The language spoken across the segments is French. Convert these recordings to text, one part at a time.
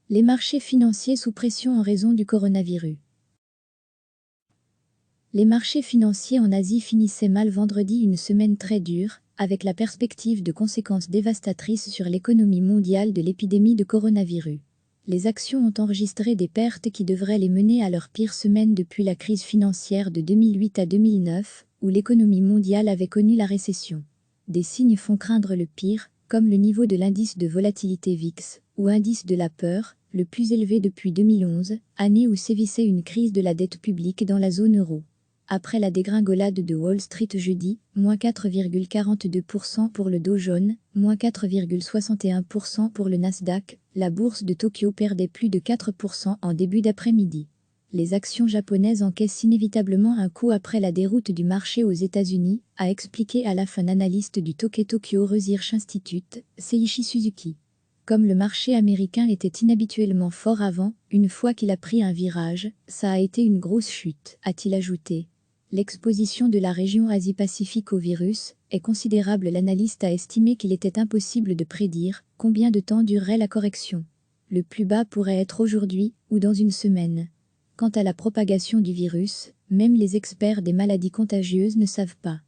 Les marchés financiers sous pression en raison du coronavirus. Les marchés financiers en Asie finissaient mal vendredi, une semaine très dure, avec la perspective de conséquences dévastatrices sur l'économie mondiale de l'épidémie de coronavirus. Les actions ont enregistré des pertes qui devraient les mener à leur pire semaine depuis la crise financière de 2008 à 2009, où l'économie mondiale avait connu la récession. Des signes font craindre le pire, comme le niveau de l'indice de volatilité VIX, ou indice de la peur, le plus élevé depuis 2011, année où sévissait une crise de la dette publique dans la zone euro. Après la dégringolade de Wall Street jeudi, moins 4,42% pour le Dow Jones, moins 4,61% pour le Nasdaq, la bourse de Tokyo perdait plus de 4% en début d'après-midi. Les actions japonaises encaissent inévitablement un coup après la déroute du marché aux États-Unis, a expliqué à la fin analyste du Tokai Tokyo Research Institute, Seiichi Suzuki. Comme le marché américain était inhabituellement fort avant, une fois qu'il a pris un virage, ça a été une grosse chute, a-t-il ajouté. L'exposition de la région Asie-Pacifique au virus est considérable. L'analyste a estimé qu'il était impossible de prédire combien de temps durerait la correction. Le plus bas pourrait être aujourd'hui ou dans une semaine. Quant à la propagation du virus, même les experts des maladies contagieuses ne savent pas.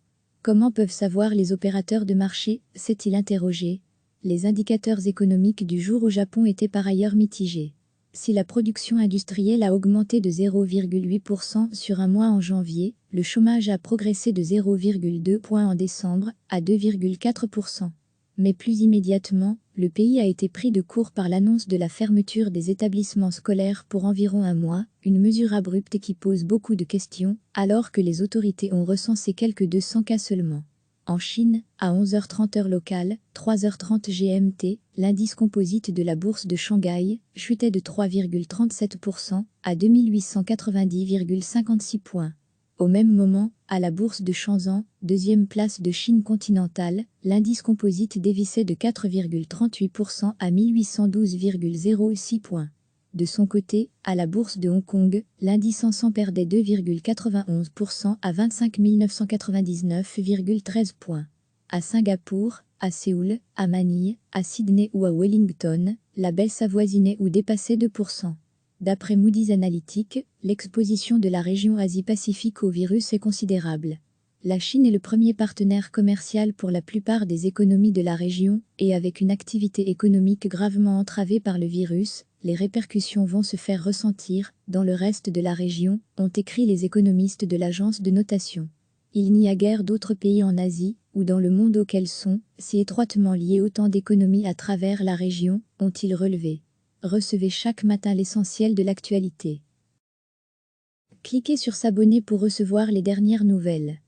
Comment peuvent savoir les opérateurs de marché, s'est-il interrogé. Les indicateurs économiques du jour au Japon étaient par ailleurs mitigés. Si la production industrielle a augmenté de 0,8% sur un mois en janvier, le chômage a progressé de 0,2 points en décembre, à 2,4%. Mais plus immédiatement, le pays a été pris de court par l'annonce de la fermeture des établissements scolaires pour environ un mois, une mesure abrupte qui pose beaucoup de questions, alors que les autorités ont recensé quelques 200 cas seulement. En Chine, à 11h30 heure locale, 3h30 GMT, l'indice composite de la bourse de Shanghai chutait de 3,37% à 2890,56 points. Au même moment, à la bourse de Shenzhen, deuxième place de Chine continentale, l'indice composite dévissait de 4,38% à 1812,06 points. De son côté, à la bourse de Hong Kong, l'indice en 100 perdait 2,91% à 25 999,13 points. À Singapour, à Séoul, à Manille, à Sydney ou à Wellington, la baisse avoisinait ou dépassait 2%. D'après Moody's Analytics, l'exposition de la région Asie-Pacifique au virus est considérable. La Chine est le premier partenaire commercial pour la plupart des économies de la région, et avec une activité économique gravement entravée par le virus, les répercussions vont se faire ressentir dans le reste de la région, ont écrit les économistes de l'agence de notation. Il n'y a guère d'autres pays en Asie, ou dans le monde auxquels sont si étroitement liés autant d'économies à travers la région, ont-ils relevé. Recevez chaque matin l'essentiel de l'actualité. Cliquez sur s'abonner pour recevoir les dernières nouvelles.